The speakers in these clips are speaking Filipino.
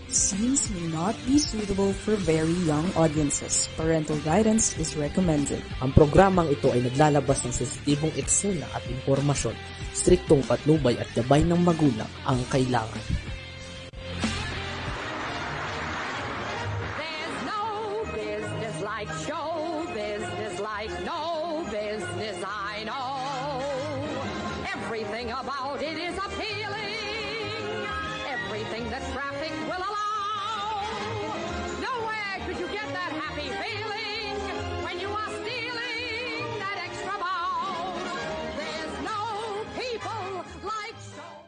Scenes may not be suitable for very young audiences. Parental guidance is recommended. Ang programang ito ay naglalabas ng sensitibong eksena at impormasyon. Striktong patnubay at gabay ng magulang ang kailangan. There's no business like show business, like no business I know. Everything about it is appealing. Everything that traffic will allow. Nowhere could you get that happy feeling when you are stealing that extra bow. There's no people like show.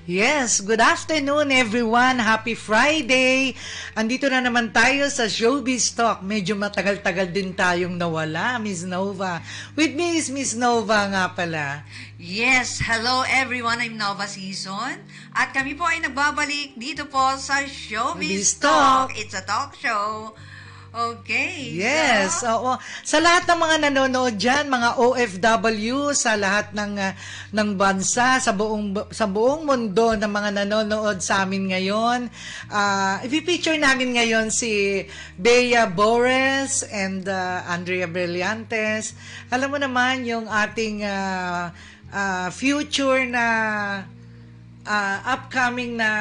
Yes, good afternoon everyone. Happy Friday. Andito na naman tayo sa Showbiz Talk. Medyo matagal-tagal din tayong nawala, Miss Nova. With me is Miss Nova nga pala. Yes, hello everyone. I'm Nova Season. At kami po ay nagbabalik dito po sa Showbiz Talk. It's a talk show. Okay. Yes, oo. Sa lahat ng mga nanonood diyan, mga OFW sa lahat ng bansa sa buong mundo ng mga nanonood sa amin ngayon, i-feature namin ngayon si Bea Bores and Andrea Brillantes. Alam mo naman yung ating future na upcoming na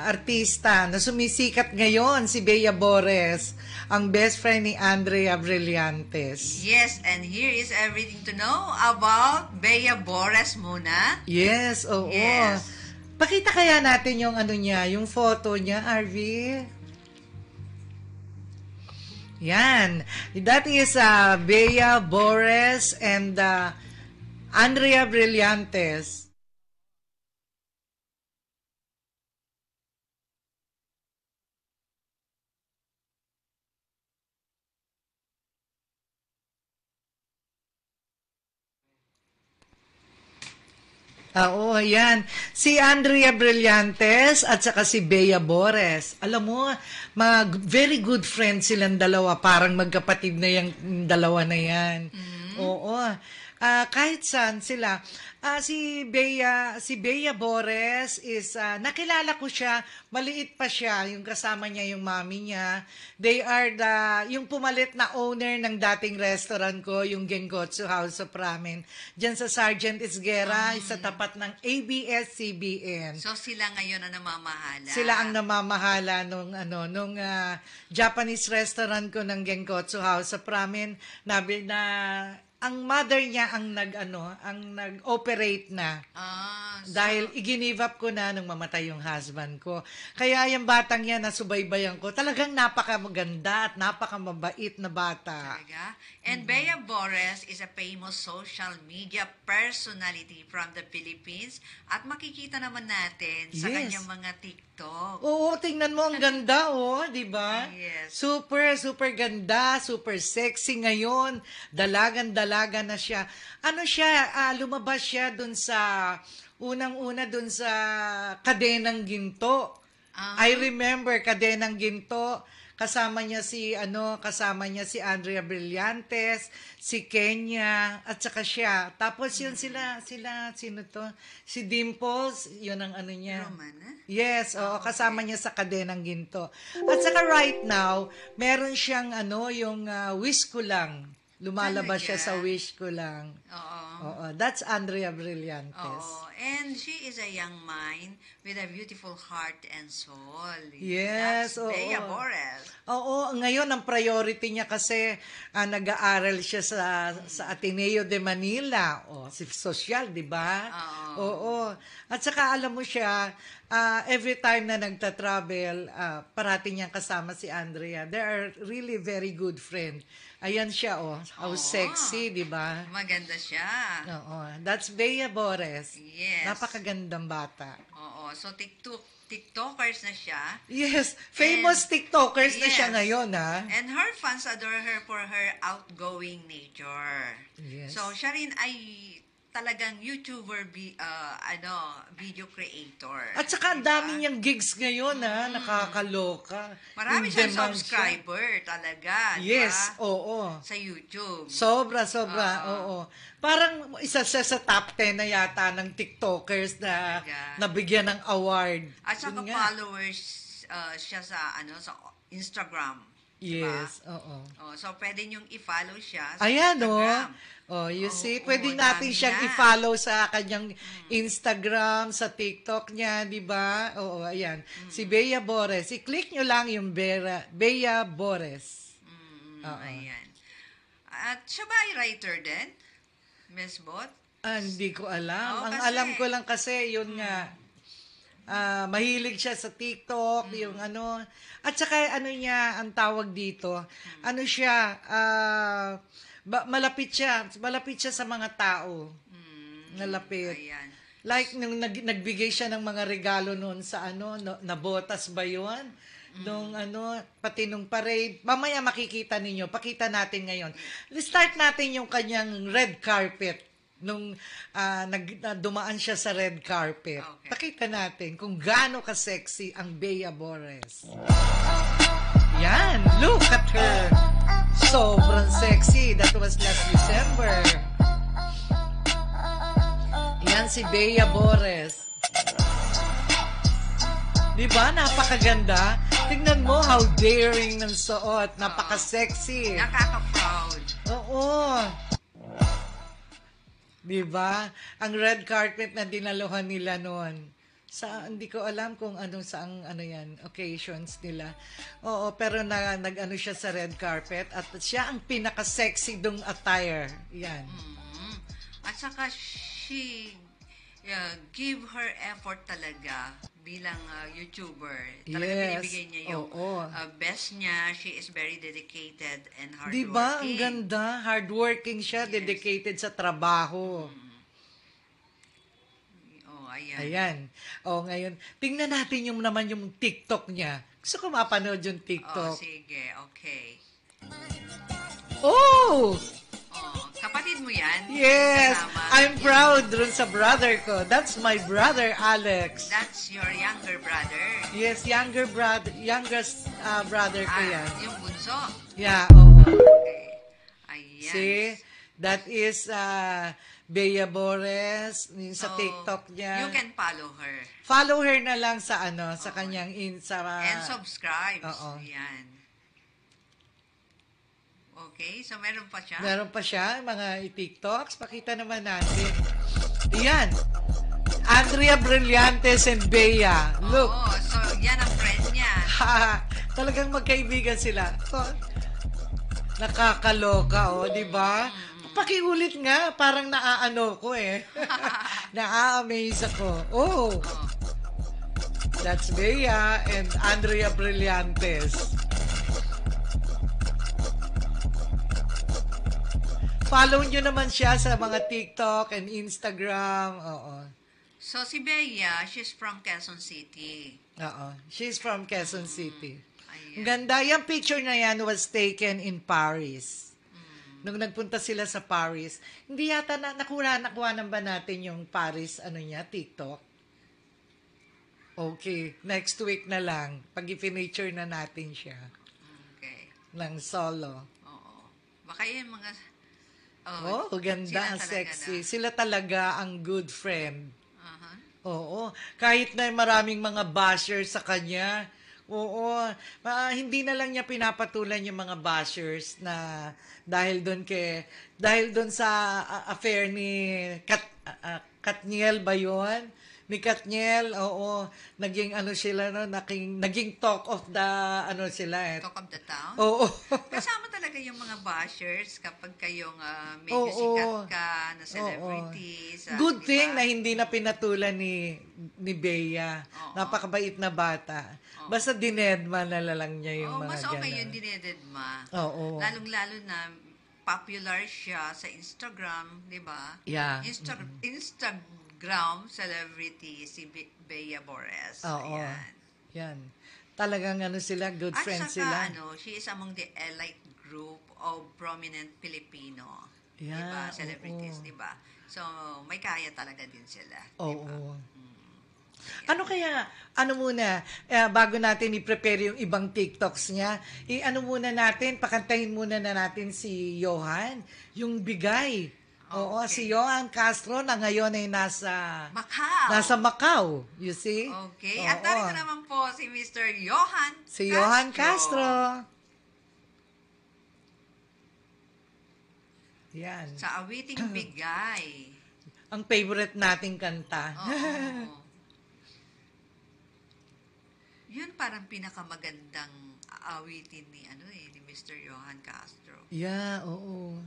artista na sumisikat ngayon, si Bea Bores, ang best friend ni Andrea Brillantes. Yes, and here is everything to know about Bea Bores muna. Yes, oo. Yes. Pakita kaya natin yung ano niya, yung photo niya, Arvie. Yan. That is Bea Bores and Andrea Brillantes. Oo, yan. Si Andrea Brillantes at saka si Bea Bores. Alam mo, very good friends silang dalawa. Parang magkapatid na yung dalawa na yan. Oo. Kahit saan sila. Si Bea Bores is, nakilala ko siya, maliit pa siya, yung kasama niya, yung mami niya. They are yung pumalit na owner ng dating restaurant ko, yung Gengotsu House of Ramen, dyan sa Sergeant Isguera, sa tapat ng ABS-CBN. So sila ngayon ang namamahala. Sila ang namamahala nung Japanese restaurant ko ng Gengotsu House of Ramen na ang mother niya ang nag-operate na. Dahil i-give up ko na nung mamatay yung husband ko. Kaya yung batang yan na subaybayan ko, talagang napakamaganda at napakamabait na bata. Talaga? And Bea Bores is a famous social media personality from the Philippines. At makikita naman natin sa kanyang mga TikTok. Oo, tingnan mo, ang ganda, di ba? Yes. Super, super ganda, super sexy ngayon. Dalagan na siya. Lumabas siya dun sa, unang-una dun sa Kadenang Ginto. I remember Kadenang Ginto. Kasama niya si Andrea Brillantes, si Kenya, at saka siya. Tapos yun sino to? Si Dimples, yun ang ano niya. Romana? Yes, kasama niya sa Kadenang Ginto. At saka right now, meron siyang yung Wish Ko Lang. Lumalabas siya sa Wish Ko Lang. Oo. That's Andrea Brillantes. Oo. And she is a young mind with a beautiful heart and soul. Yes, That's Bea Bores. Oo, ngayon ang priority niya kasi nag-aaral siya sa Ateneo de Manila. Si Social, di ba? Oo. At saka alam mo siya, every time na nagta-travel, parati niyang kasama si Andrea. They are really very good friends. Ayan siya, how sexy, di ba? Maganda siya. Oo. That's Bea Bores. Yes. Napakagandang bata. Oo. So, TikTokers na siya. Yes. Famous TikTokers na siya ngayon, ha? And her fans adore her for her outgoing nature. Yes. So, siya rin ay talagang YouTuber, video creator. At saka ang dami niyang gigs ngayon, nakakaloka. Marami In siyang demand subscriber talaga. Yes, diba? oo. Sa YouTube. Sobra, oo. Parang isa siya sa top 10 na yata ng TikTokers na Talaga. nabigyan ng award. At saka Yun nga. followers siya sa sa Instagram. Diba? Yes, oo. So pwede niyong i-follow siya sa Ayan, Instagram. you see, Oo, pwede natin dami siyang na. i-follow sa kanyang Instagram, sa TikTok niya, di ba? Oo, ayan. Si Bea Bores. I-click nyo lang yung Bea Bores. Oo. Ayan. At siya ba ay writer din? Miss Bot? Hindi ko alam. Oo, Ang kasi- alam ko lang kasi, yun nga, mahilig siya sa TikTok, yung at saka niya, ang tawag dito, siya, malapit siya sa mga tao. Malapit. Ayan. Like, nung nagbigay siya ng mga regalo noon sa na botas ba yun? Nung pati nung parade. Mamaya makikita ninyo. Pakita natin ngayon. Start natin yung kanyang red carpet. Nung dumaan siya sa red carpet. Okay. Pakita natin kung gaano ka-sexy ang Bea Bores. Yan, look at her. Sobrang sexy. That was last December. Yan si Bea Bores. Diba? Napakaganda. Tingnan mo how daring ng suot. Napaka-sexy. Nakaka-proud. Oo. Diba? Ang red carpet na dinaluhan nila noon. Hindi ko alam kung saang yan, occasions nila. Oo, pero nag-ano siya sa red carpet at siya ang pinaka-sexy dong attire. Yan. At saka she give her effort talaga bilang YouTuber. Talaga Yes. binibigay niya yung Oo. best niya. She is very dedicated and hardworking. Diba? Ang ganda. Hardworking siya, Yes. dedicated sa trabaho. Ayan. Ayan. Ngayon, tingnan natin yung TikTok niya. Gusto ko mapanood yung TikTok. Sige. Okay. Oh! Kapatid mo yan? Yes! Kasama? I'm proud dun sa brother ko. That's my brother, Alex. That's your younger brother. Yes, youngest brother ko yan. Yung bunso. Yeah, oo. Okay. Ayan. See? That is Bea Bores sa So, TikTok niya. You can follow her. Follow her na lang sa sa kanyang And subscribe. Oo. Yan. Okay, so meron pa siya? Meron pa siya, mga TikToks. Pakita naman natin. Yan. Andrea Brillantes and Bea. Look. Oo, so yan ang friend niya. Talagang magkaibigan sila. Nakakaloka, di ba? Pakiulit nga, parang naaano ko eh. Na-amaze ako. Oh. That's Bea and Andrea Brillantes. Follow nyo naman siya sa mga TikTok and Instagram. Oo. So si Bea, she's from Quezon City. Oo. She's from Quezon City. Ayan. Ang ganda. Yung picture na yan was taken in Paris. Nung nagpunta sila sa Paris. Hindi yata nakuha ba natin yung Paris, TikTok? Okay. Next week na lang. Pag i-feature na natin siya. Okay. Ng solo. Oo. Baka yung mga... ganda. sila Ang talaga sexy. na. Sila talaga ang good friend. Uh-huh. Oo. Kahit na maraming mga bashers sa kanya, hindi na lang niya pinapatulan yung mga bashers na dahil doon sa affair ni Katniel ba yun? Ni Katniel, naging sila naging talk of the sila Talk of the town? Oo. Kasama talaga yung mga bashers kapag kayong medyo sikat ka na celebrities. Good diba? thing na hindi na pinatulan ni Bea. Oo. Napakabait na bata. Basta dinedma na lang niya yung mga mas okay ganun. yung dinededma. Oo. Lalong-lalo na popular siya sa Instagram, di ba? Yeah. Instagram celebrity si Bea Bores. Oo. Ayan. Yan. Talagang sila, good At friends saka, sila. she is among the elite group of prominent Filipino. Yeah, diba? Celebrities, oo. diba? So, may kaya talaga din sila. Oo. Diba? Ano kaya, muna, bago natin i-prepare yung ibang TikToks niya, pakantahin muna na natin si Johan, yung bigay. Oo, Okay. si Johan Castro na ngayon ay nasa Macau. You see? Okay. Oo. At narito naman po si Mr. Johan Si Johan Castro. Yan. Sa awiting bigay. Ang favorite nating kanta. Oo. Yun parang pinakamagandang awitin ni ni Mr. Johan Castro. Yeah, oo.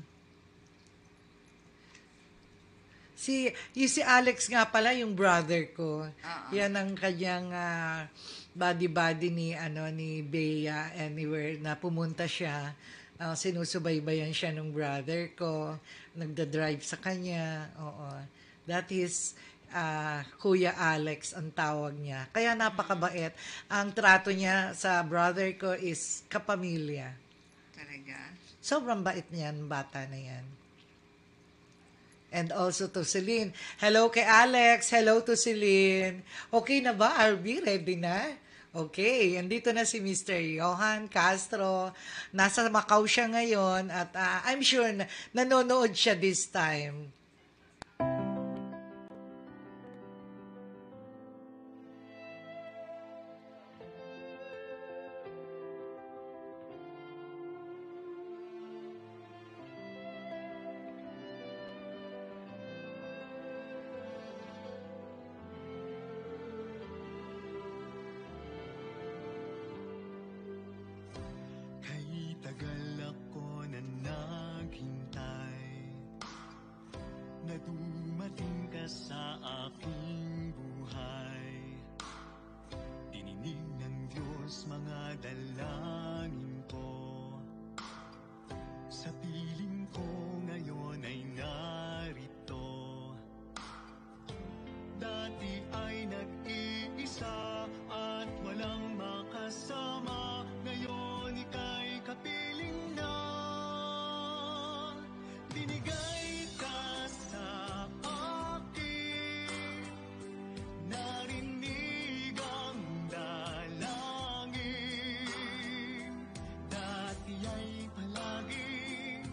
Si Alex nga pala, yung brother ko. Yan ang kanyang buddy ni Bea anywhere na pumunta siya. Sinusubaybayan siya ng brother ko. Nagda-drive sa kanya. Oo. That is Kuya Alex ang tawag niya. Kaya napakabait. Ang trato niya sa brother ko is kapamilya. Talaga? Sobrang bait niyan, bata na yan. And also to Celine. Hello kay Alex. Hello to Celine. Okay na ba, RB? Ready na? Okay. Andito na si Mr. Johan Castro. Nasa Macau siya ngayon at I'm sure na nanonood siya this time. Tagal ako na naghintay na dumating ka sa aking buhay. Dininig ng Diyos mga dalangin ko. Sa piling ko ngayon ay narito. Dati ay nag-iisa at walang makasama. Ngayon ika'y kapiling na. Binigay ka sa akin. Narinig ang dalangin. Dati ay palaging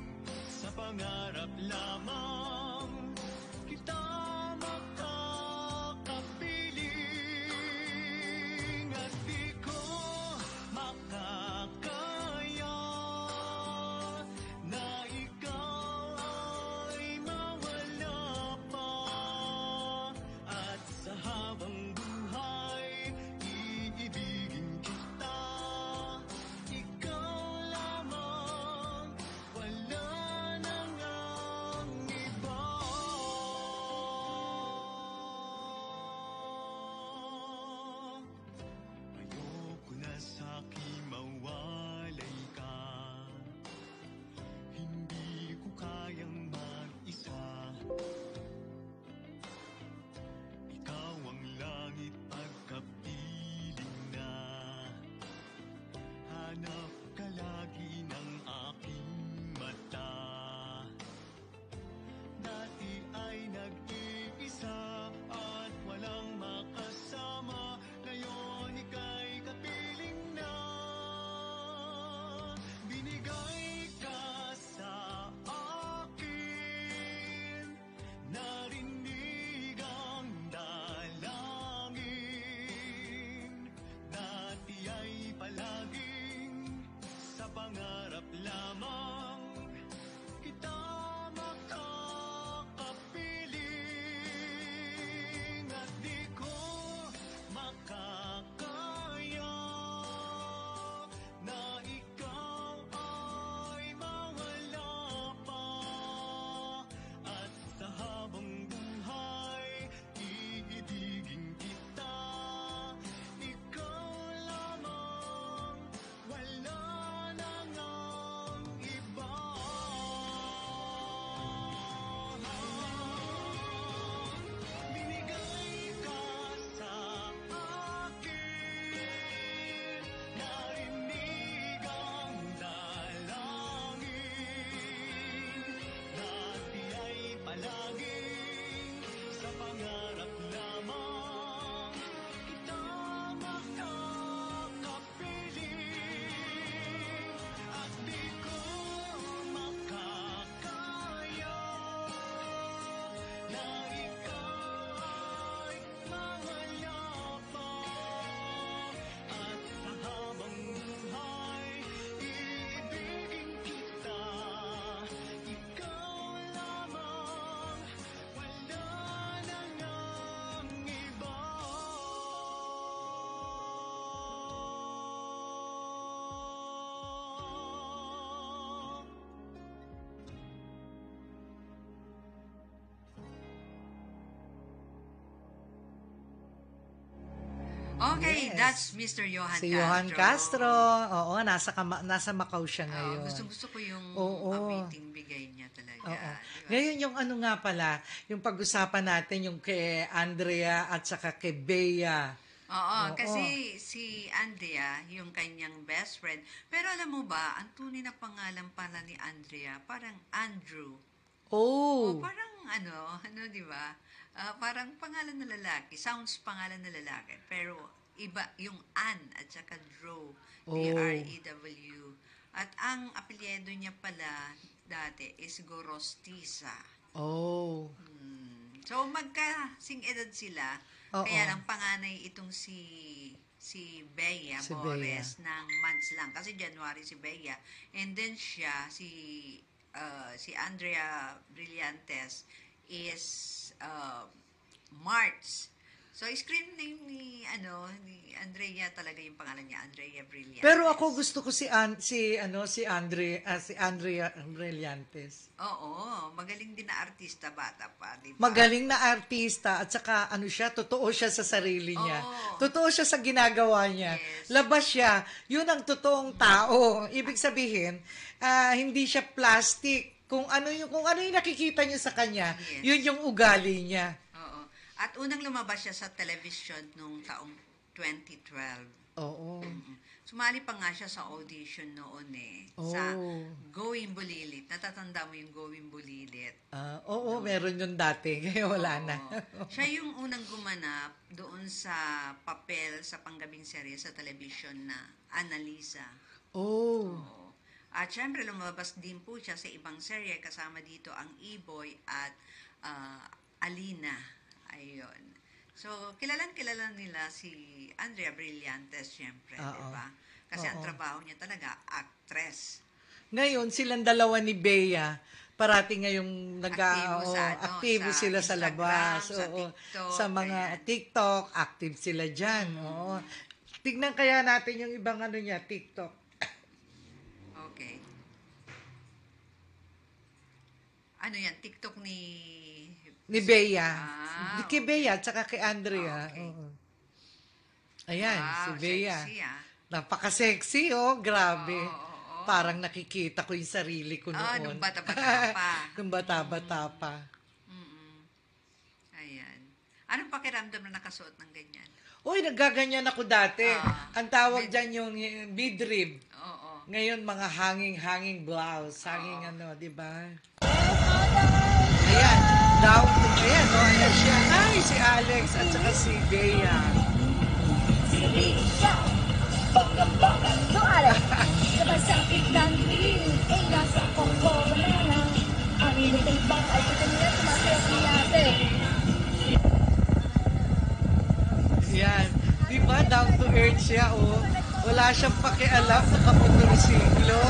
sa pangarap lamang kita makakapiling at di ko makakaya na ikaw ay mawala pa at sa habang buhay iibigin kita. Ikaw lamang, wala nang ang Okay, Yes. that's Mr. Johan Si Castro. Johan Castro. Oo, nasa Macau siya ngayon. Gusto ko yung Oo. awaiting bigay niya talaga. Oo. Di ba? Ngayon yung ano nga pala, yung pag-usapan natin yung kay Andrea at saka kay Bea. Oo. Kasi si Andrea, yung kanyang best friend. Pero alam mo ba, ang tunay na pangalan pala ni Andrea, parang Andrew. O Oh. parang di ba? Parang pangalan na lalaki. Sounds pangalan na lalaki. Pero iba, yung Ann at saka Drew. D-R-E-W. At ang apelyido niya pala dati is Gorostiza. Oh. So magkasing edad sila. Oo. Kaya lang panganay itong si Bea Si Bores ng months lang. Kasi January si Bea. And then siya, si Andrea Brillantes is March. So, screen name ni Andrea talaga yung pangalan niya, Andrea Brillantes. Pero ako gusto ko si Andrea Brillantes. Oo, magaling din na artista, bata pa, di ba? Magaling na artista at saka totoo siya sa sarili niya. Oo. Totoo siya sa ginagawa niya. Yes. Labas siya, yun ang totoong tao. Ibig sabihin, hindi siya plastic. Kung ano yung nakikita niyo sa kanya, Yes. yun yung ugali niya. Oo. At unang lumabas siya sa television noong taong 2012. Oo. Sumali pa nga siya sa audition noon sa Going Bulilit. Natatanda mo yung Going Bulilit? Oo, meron yun dati. Kaya wala na. Siya yung unang gumanap doon sa papel sa panggabing serye sa television na Annalisa. Oh. Oo. At syempre lumabas din po siya sa ibang serye kasama dito ang E-Boy at Alina. Ayun. So, kilala nila si Andrea Brillantes, syempre, di ba? Kasi ang trabaho niya talaga, actress. Ngayon, silang dalawa ni Bea, parati ngayong aktibo sa sila sa Instagram, labas. sa Oo. TikTok, Sa mga ayan. TikTok, active sila dyan. Oo. Tignan kaya natin yung ibang niya, TikTok. Okay. Ano yan? TikTok ni Bea. Kay Okay. Bea, tsaka kay Andrea. Okay. Oo. Ayan, si Bea. Sexy, Napaka-sexy, grabe. Oo. Parang nakikita ko yung sarili ko noon. Nung bata-bata pa. Nung bata-bata pa. Ayan. Anong pakiramdam na nakasuot ng ganyan? Uy, nagaganyan ako dati. Ang tawag Mid- dyan yung midrib. Oo. Ngayon, mga hanging blouse. Hanging di ba? Ayan. Ayan siya. Ay, si Alex at saka si Bea. No, Alex. Sabay sakit ng piling, nasa koko banana. Ang initay bang ay ito nila sumasayap ni ate. Ayan. Di ba? Down to earth siya, Wala siyang pakialam sa kamotorsiklo.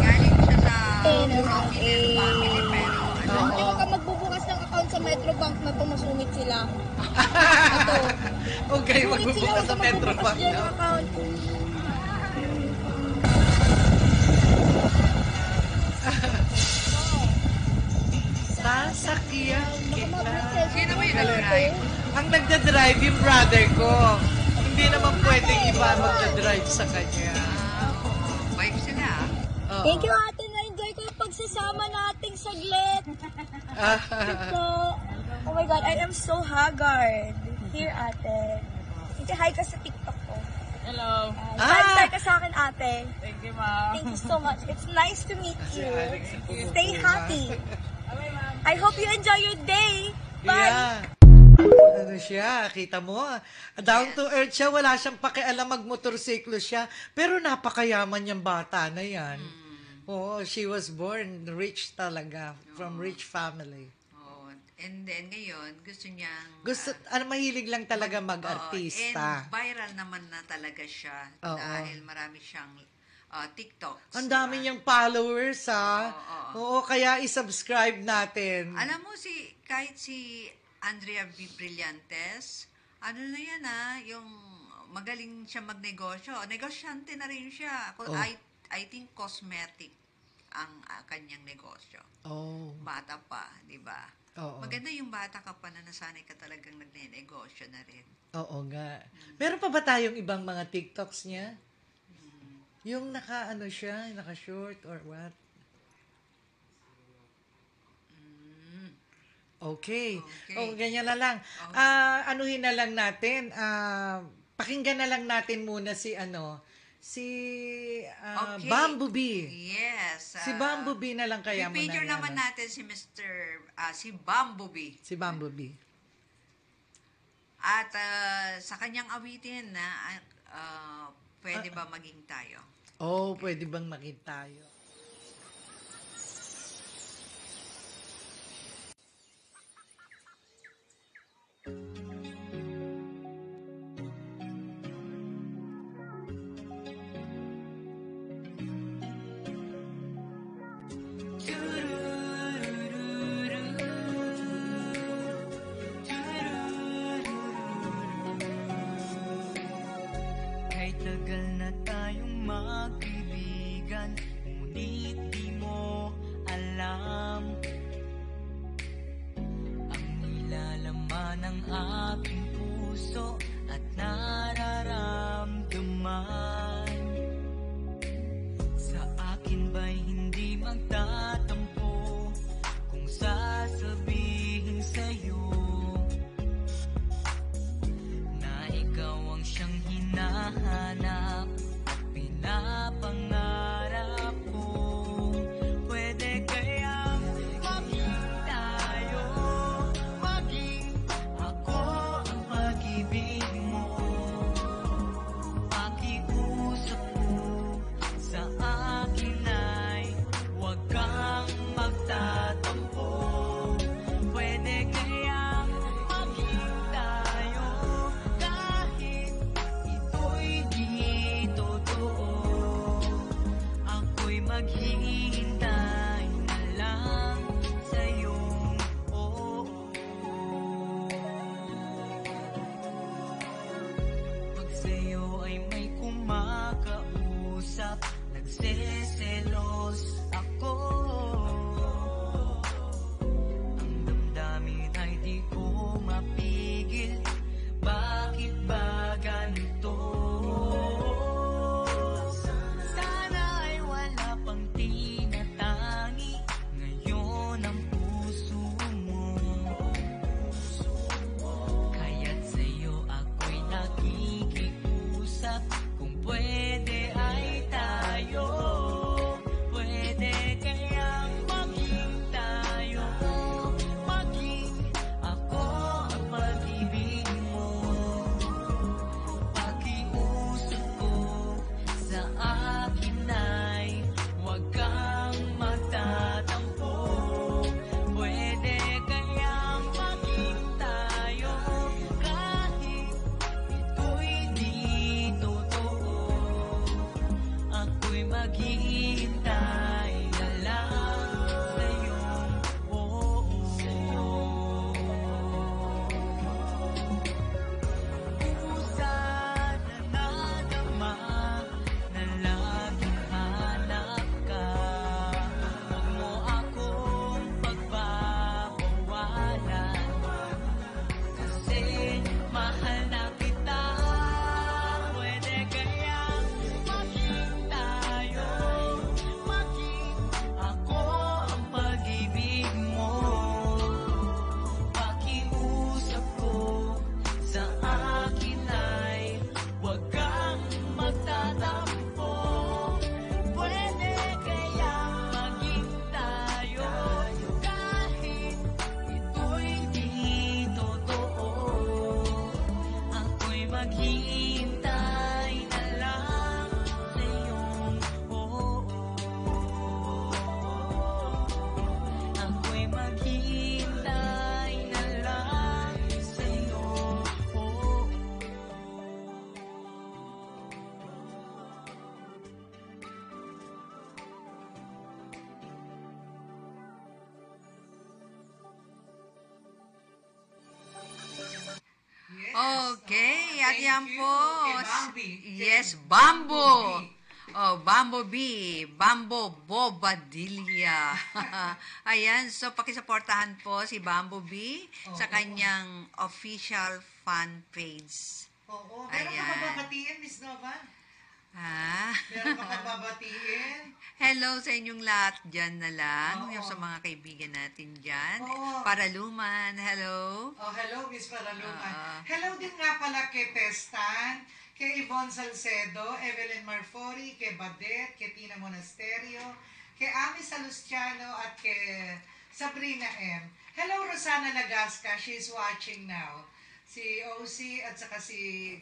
Galing siya sa prominent family, pero Hindi ka magbubukas ng account sa Metrobank na to, masungit sila. Okay, Sungit sila, magbubukas huwag sa ka Metro magbubukas Bank. dyan ng account. Sasakyan kita. sino ba yung nag-drive? Ang nagda-drive yung brother ko. Hindi naman pwedeng iba magda-drive sa kanya. Wife sila. Oo. Thank you, ate. Na-enjoy ko yung pagsasama nating saglit. So, oh my God, I am so haggard. Here, ate. Hindi, hi ka sa TikTok ko. Hello. Five-star ka sa akin, ate. Thank you, ma'am. Thank you so much. It's nice to meet you. Alex, Stay happy. Okay, ma'am. I hope you enjoy your day. Bye. Yeah. Ano siya, kita mo. Down to earth siya, wala siyang pakialam magmotorsiklo siya. Pero napakayaman niyang bata na yan. Oo, she was born rich talaga, from rich family. Oh, and then ngayon, gusto niyang... Mahilig lang talaga mag-artista. And viral naman na talaga siya Oo. dahil marami siyang TikToks. Ang dami niyang followers, ha? Oo, kaya i-subscribe natin. Alam mo, kahit si Andrea V. Brillantes, ano na yan yung magaling siya magnegosyo. Negosyante na rin siya. I think cosmetic ang kanyang negosyo. Oh. Bata pa, di ba? Oo. Maganda yung bata ka pa na nasanay ka talagang nagne-negosyo na rin. Oo nga. Meron pa ba tayong ibang mga TikToks niya? Yung naka-ano siya, naka-short or what? Okay. Oh, ganyan na lang. Anuhin na lang natin. Pakinggan na lang natin muna si Okay. Bumblebee. Yes. Si Bumblebee na lang kaya mo I-picture na. naman natin si Bumblebee. Si Bumblebee. At sa kanyang awitin na pwede ba maging tayo? Oh, pwede bang makita tayo? Kahit tagal na tayong magkaibigan, ngunit di mo alam ang nilalaman ng aking puso at nararamdaman. Sa akin ba'y hindi magtatampo kung sasabihin sa'yo na ikaw ang siyang hinahanap at pinapangarap ko. Pwede kayang maging tayo, maging ako ang pag-ibig mo. Pakiusap mo sa akin ay huwag kang magtatampo. Pwede kayang maging tayo kahit ito'y di totoo. Ako'y maghihintay na lang sa'yong oo. Pag sa'yo ay may kumakausap, nagseselos ako. Ang damdamin ay di ko mapigil. Bakit ba ganito? Sana ay wala pang tinatangi ngayon ang puso mo. Kaya't sa'yo ako'y nakikiusap, kung pwede ay tayo. Pwede kayang maging tayo, maging ako ang pag-ibig mo. Pakiusap ko sa akin ay huwag kang magtatampo. Pwede kayang maging tayo kahit ito'y di totoo. Ako'y maghihintay na lang sa'yong oo. Pusa na nadama na laging hanap ka. Huwag mo akong pagbabawalan, kasi mahal na kita. Pwede kayang maging tayo, maging ako ang pag-ibig mo. Pakiusap ko sa akin ay huwag kang magtatampo. Pwede kayang maging tayo kahit ito'y di totoo. Ako'y maghihintay na lang sa'yong oo. Ako'y maghihintay na lang sa'yong oo. Okay, at yan po. Kay Bambi. Yes, Bambo. Oh, Bumblebee, Bambo Bobadilla. Ayan, so pakisuportahan po si Bumblebee sa kanyang official fan page. Oo, meron ka mababatiin, Miss Nova? Meron ka mababatiin? Hello sa inyong lahat dyan na lang, yung sa mga kaibigan natin dyan. Paraluman, hello. Hello, Miss Paraluman. Hello din nga pala kay Testan, kay Yvonne Salcedo, Evelyn Marfori, kay Badet, kay Tina Monasterio, kay Ami Salustiano, at kay Sabrina M. Hello, Rosana Lagasca, she's watching now. Si OC at saka si...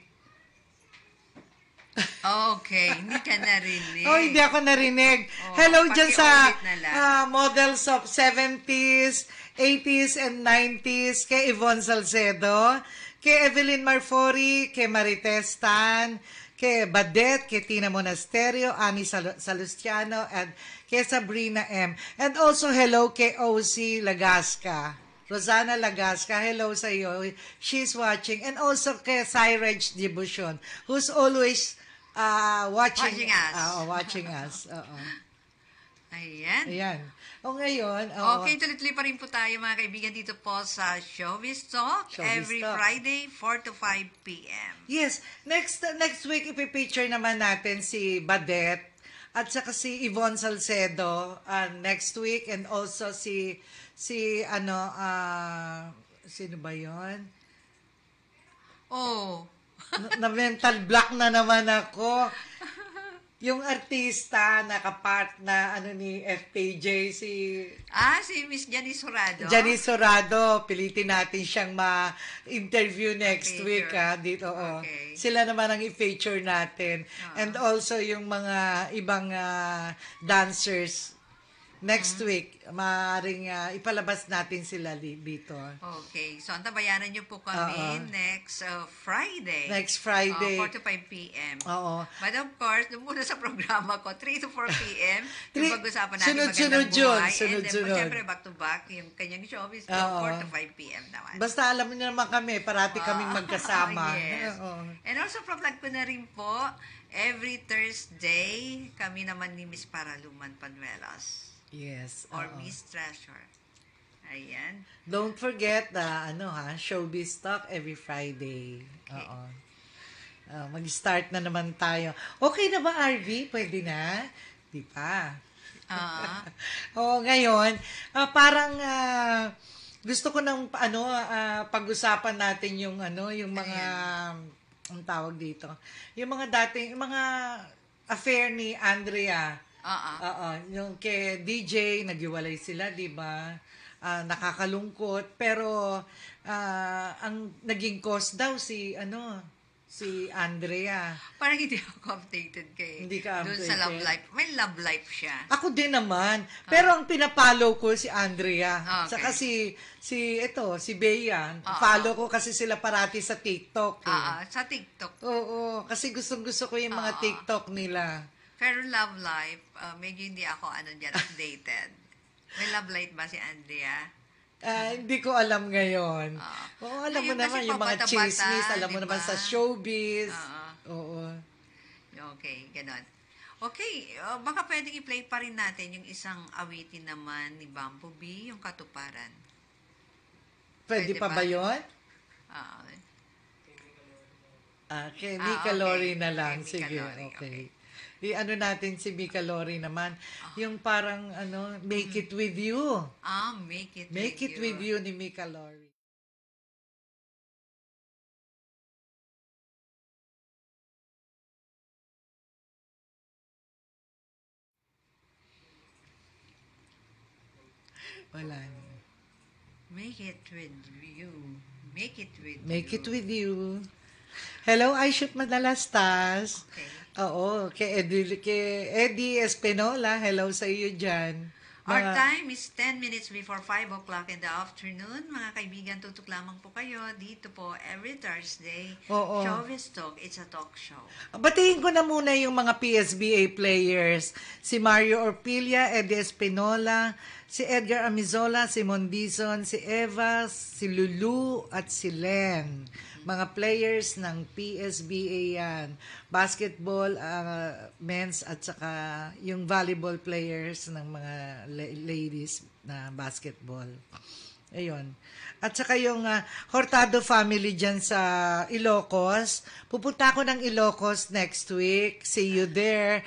Okay, hindi ka narinig. Hindi ako narinig. Hello dyan sa pakiulit na lang. models of 70s, 80s, and 90s, kay Yvonne Salcedo, kay Evelyn Marfori, kay Marites Tan, kay Badet, kay Tina Monasterio, Ami Salustiano, and kay Sabrina M. And also hello kay OC Lagasca. Rosana Lagasca, hello sa iyo. She's watching. And also kay Cyrage Devotion, who's always watching us. Watching us. Ayan. Ayan. Ngayon. Okay, tuloy-tuloy pa rin po tayo mga kaibigan dito po sa Showbiz Talk. Every Friday, 4 to 5 p.m. Yes. Next week, ipipicture naman natin si Badet at saka si Yvonne Salcedo next week, and also sino ba yon? Na mental block na naman ako. Yung artista nakapart na ni FKJ, si Miss Janice Sorado. Janice Sorado, pilitin natin siyang ma-interview next week dito. Okay. Sila naman ang i-feature natin. And also yung mga ibang dancers next week, maaaring ipalabas natin sila dito. Okay. So, antabayanan niyo po kami next Friday. Next Friday. 4 to 5 p.m. Oo. But of course, nung muna sa programa ko, 3 to 4 p.m. yung pag-usapan natin sunod-sunod magandang buhay. yun. Sunod-sunod. And then, syempre, back to back, yung kanyang showbiz, 4 to 5 p.m. naman. Basta alam niyo naman kami, parati kaming magkasama. Yes. And also, plug ko na rin po, every Thursday, kami naman ni Miss Paraluman Panuelos. Yes. Or Miss Treasure. Ayan. Don't forget Showbiz Talk every Friday. Okay. Mag-start na naman tayo. Okay na ba, RV? Pwede na? Di pa. Ngayon, parang gusto ko nang pag-usapan natin yung mga ang tawag dito. Yung mga affair ni Andrea. Yung kay DJ, naghiwalay sila, di ba? Nakakalungkot. Pero, ang naging cause daw si Andrea. Parang hindi ako updated kay Hindi ka doon updated. sa love life. May love life siya. Ako din naman. Pero ang pinapollow ko si Andrea. Okay. Saka si Bea. Follow ko kasi sila parati sa TikTok. Sa TikTok. Oo, kasi gustong-gusto ko yung mga TikTok nila. Pero love life, medyo hindi ako dyan, updated. May love life ba si Andrea? Hindi ko alam ngayon. Alam mo Ayun, naman kasi yung mga pabata-bata, chismis, alam mo diba? naman sa showbiz. Oo. Okay, ganon. Okay, baka pwedeng i-play pa rin natin yung isang awitin naman ni Bumblebee, yung Katuparan. Pwede pa ba yun? Kay Mika Lori na lang. Kay Mika Sige, Lori, okay. I-ano natin si Mika Lori naman. Yung parang, Make It With You. Make It With You ni Mika Lori. Wala na. Make It With You. Make It With You. Make It With You. Hello, I shoot Madalastas. Okay. Oo, kay Eddie Espinola. Hello sa iyo dyan. Our time is 10 minutes before 5 o'clock in the afternoon. Mga kaibigan, tutok lamang po kayo dito po every Thursday. Oo. Showbiz Talk, it's a talk show. Batiin ko na muna yung mga PSBA players. Si Mario Orpilla, Eddie Espinola, si Edgar Amizola, si Mondizon, si Eva, si Lulu, at si Len. Mga players ng PSBA yan. Basketball, men's at saka yung volleyball players ng mga ladies na basketball. Ayun. At saka yung Hurtado family dyan sa Ilocos. Pupunta ako ng Ilocos next week. See you there.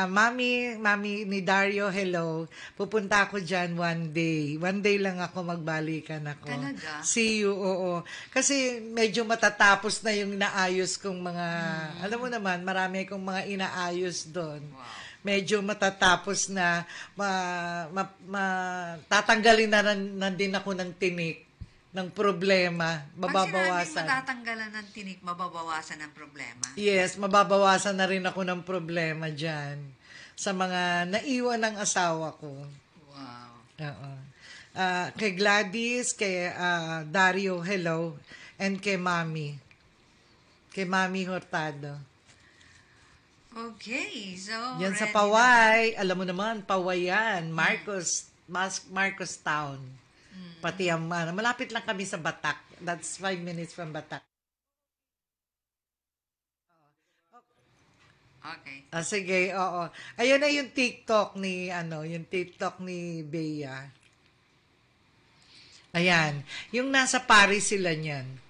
Mami ni Dario, hello. Pupunta ako dyan one day. One day lang ako, magbalikan ako. Talaga? See you, oo. Kasi medyo matatapos na yung inaayos kong mga, alam mo naman, marami akong mga inaayos doon. Wow. Medyo matatapos na, tatanggalin na din ako ng tinik, ng problema, Pag mababawasan. sinabing matatanggalan ng tinik, mababawasan ang problema. Yes, mababawasan na rin ako ng problema dyan sa mga naiwan ng asawa ko. Wow. Oo. Kay Gladys, kay Dario, hello, and kay Mami. Kay Mami Hurtado. Okay, so Yan sa ready Paway, alam mo naman, Paway yan, Marcos Town. Pati ang, malapit lang kami sa Batak. That's 5 minutes from Batak. Okay. Sige, oo. Ayun na yung TikTok ni, yung TikTok ni Bea. Ayan. Yung nasa Paris sila niyan.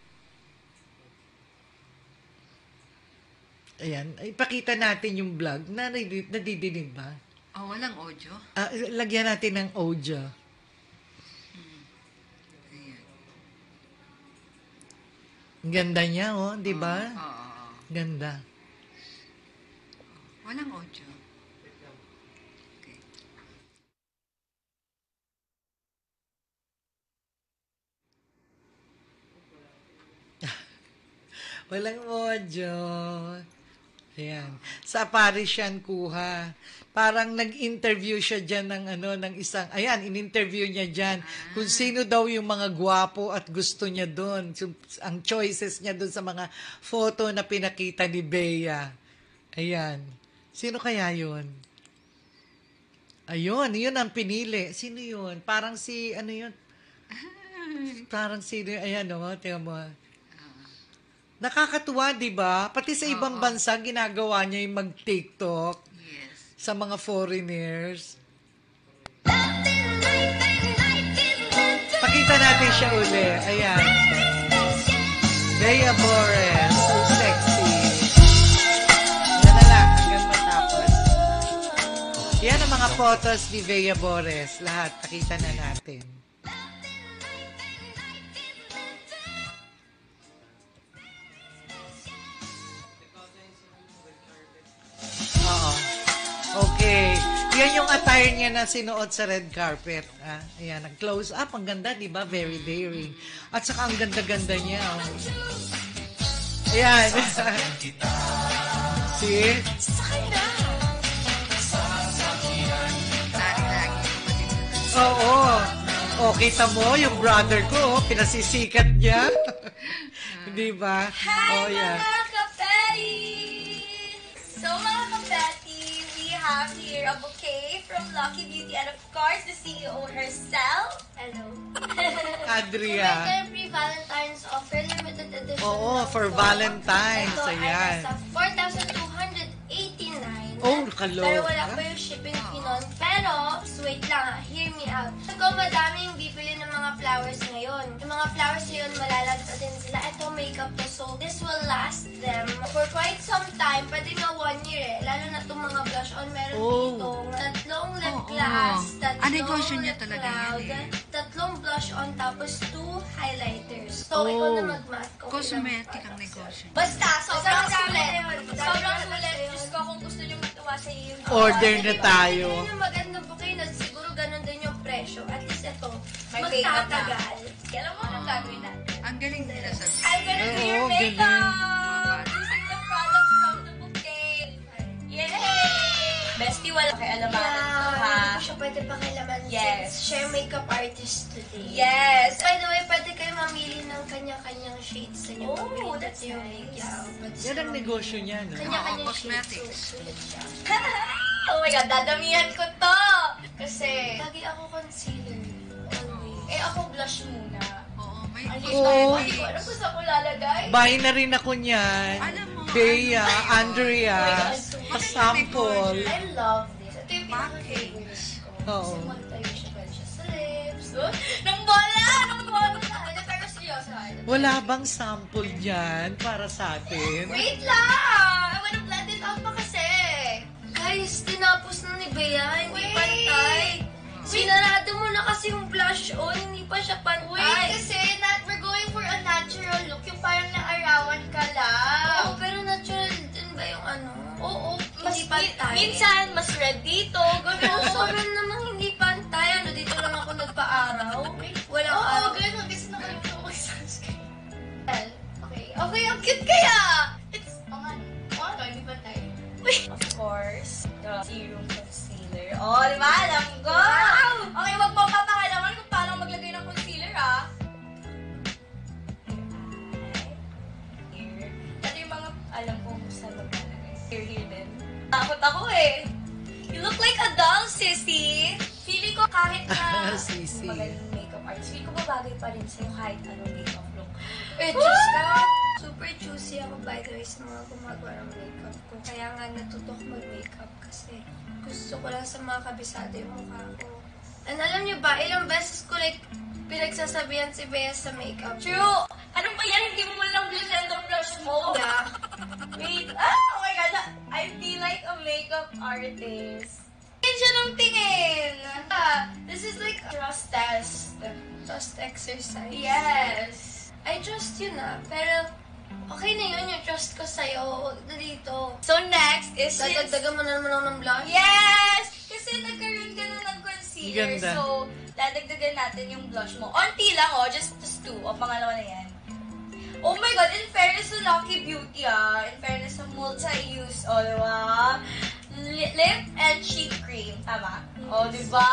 Ayan. Ipakita natin yung vlog. Nadidinig ba? Oh, walang audio? Lagyan natin ng audio. Ayan. Ang ganda niya, oh. Di ba? Oo. Ganda. Walang audio. Okay. Walang audio. Ayan. Sa Paris yan kuha. Parang nag-interview siya dyan ng isang, ayan, in-interview niya dyan kung sino daw yung mga gwapo at gusto niya doon. So, ang choices niya doon sa mga photo na pinakita ni Bea. Ayan. Sino kaya yun? Ayun, yun ang pinili. Sino yun? Parang si, parang sino, ayan o, tingnan mo. Nakakatuwa, di ba? Pati sa ibang bansa, ginagawa niya yung mag-TikTok. Yes. Sa mga foreigners. Pakita natin siya uli. Ayan. Bea Bores. So sexy. Yan na lang. Hanggang matapos. Yan ang mga photos ni Bea Bores. Lahat. Pakita na natin. Oo. Okay. Yan yung attire niya na sinuot sa red carpet. Ayan, nag-close up. Ang ganda, di ba? Very daring. At saka ang ganda-ganda niya. Oh. Ayan. See? Oo. O, kita mo, yung brother ko, pinasisikat niya. Di ba? Hi, Yan. mga kapatid! So, mga kapatid, we have here a bouquet from Lucky Beauty and of course, the CEO herself. Hello. Adria. May pre-Valentine's offer, limited edition. Oo, for Valentine's. Ito Ayan. ay nasa 4,289. Oh, nakalo. Pero wala pa yung shipping fee nun. Pero, wait lang, hear me out. Ito, madaming bibili ng mga flowers ngayon. Yung mga flowers ngayon, malalagta din sila. Ito, makeup to, so this will last them for quite some time. Pwede nga 1 year eh. Lalo na itong mga blush on. Meron dito, tatlong lip gloss, tatlong negosyo niya lip talaga cloud, yan eh. tatlong blush on, tapos 2 highlighters. So, ikaw na mag-math. Cosmetic ang negosyo. Basta, sobrang sulit. Sobrang sulit. Diyos ko, kung gusto nyo matuwa sa iyo. Order na tayo. Kasi yung magandang bouquet na siguro ganun din yung presyo. At least ito, magtatagal. Kailan mo anong gagawin natin? Ang galing nila sa I'm gonna do your Oo, makeup! Using the products from the bouquet. Yay! Bestie, wala kay alaman ito, ha? Hindi siya pwede pakialaman. Yes. Siya yung makeup artist today. Yes. By the way, pwede kayo mamili ng kanya-kanyang shades sa inyo. Oh, that's your makeup. Yan ang negosyo niya, no? Kanya-kanyang cosmetics. shades. Sulit siya. Oh my God, dadamihan ko to! Kasi, lagi ako concealer. Always. Ako blush muna. Oo. May Oo. Hindi ko alam kung saan ko lalagay. Buy na rin ako niyan. Alam mo, Bea, ano yun? Andrea, pasample. I love this. Ito yung pinaka-favorites ko. Oo. Kasi magtayo siya ba siya sa lips. Nang bola! Pero seryoso. Wala bang sample dyan para sa atin? Wait lang! I wanna blend it out pa kasi. Guys, tinapos na ni Bea. Hindi pantay. Sinarado mo na kasi yung blush on. Hindi pa siya pantay. Wait, kasi we're going for a natural look. Yung parang naarawan ka lang. Oo, pero natural din ba yung ano? Oo, hindi pantay. Minsan, mas red dito. Pero sobrang namang hindi pantay. Ano, dito lang ako nagpa-araw. Walang araw. Oo, ganun. Kasi nakalimutan ko yung sunscreen. Okay, ang cute kaya! It's, hindi pantay. Of course, the serum concealer. Oh, di ba? Alam ko! Okay, wag mo papakalaman kung paano maglagay ng concealer, ah. Here. Ito yung mga alam ko kung saan maglalagay. Here din. Takot ako eh. You look like a doll, sissy. Feeling ko kahit na Sissy. magaling makeup artist, feeling ko babagay pa rin sa'yo kahit anong makeup look. Diyos ka! Super choosy ako, by the way, sa mga gumagawa ng makeup ko. Kaya nga natuto ko mag-makeup kasi gusto ko lang sa mga kabisado yung mukha ko. And alam niyo ba, ilang beses ko pinagsasabihan si Bea sa makeup. True! Ano ba yan? Hindi mo lang blush mo? Yeah. Wait. Oh my God! I feel like a makeup artist. Tingin siya ng tingin! This is like a trust test. Trust exercise. Yes! I trust you na, pero okay na yun, yung trust ko sa'yo. Huwag na dito. So next is dadagdagan mo na naman ako ng blush? Yes! Kasi nagkaroon ka na ng concealer. Ganda. So, dadagdagan natin yung blush mo. Onti lang, just two. O, pangalawa na yan. Oh my God, in fairness to Lucky Beauty, in fairness to multi-use, diba? Lip and cheek cream, tama? Diba?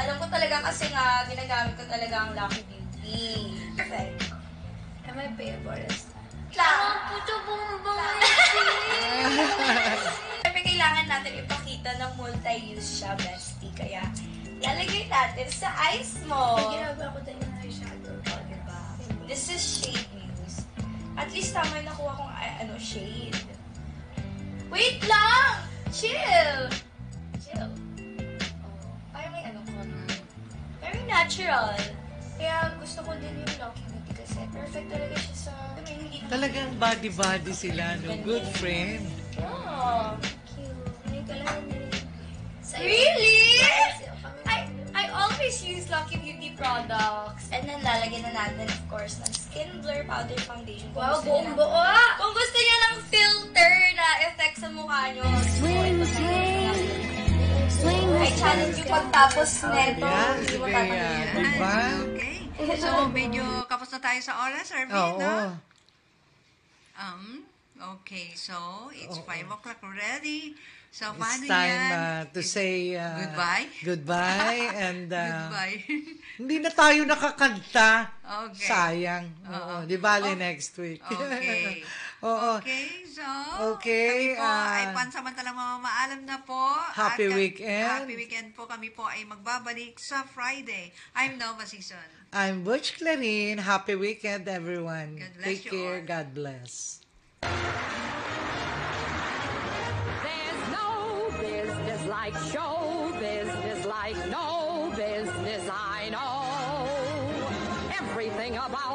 Alam ko talaga kasi nga, ginagamit ko talaga ang Lucky Beauty. Perfect. Am I favorite? Puto bumbong. Siyempre, kailangan natin ipakita ng multi-use siya, bestie. Kaya, lalagay natin sa eyes mo. Ginagawa ko tayo ng eyeshadow. Diba? This is Shade Muse. At least tama yung nakuha kong shade. Wait lang! Chill! Parang may color. Very natural. Kaya gusto ko din yung Lucky Beauty kasi perfect talaga siya sa... Talagang body-body sila, no? Good friend. Oh, cute. May kailangan din. Really? I always use Lucky Beauty products. And then lalagyan na natin, of course, ng Skin Blur Powder Foundation. Wow, buong buo! Kung gusto niya ng filter na effect sa mukha niyo, swing. I challenge you pagtapos neto. Yan, Hindi si mo Bea. tatanggihan. Diba? Okay. So, medyo kapos na tayo sa oras, Arvin, Oo. no? Okay, so it's 5 o'clock already. So, It's paano time yan? to say Goodbye? Goodbye. And Goodbye. hindi na tayo nakakanta. Okay. Sayang. Oo. Di bale next week. Okay. Oo. Okay, so, Okay, kami po ay pansamantalang mamamaalam na po. Happy At weekend. Happy weekend po. Kami po ay magbabalik sa Friday. I'm Nova Season. I'm Butch Clarin. Happy weekend, everyone. God bless Take you care. all. God bless. There's no business like show business, like no business I know. Everything about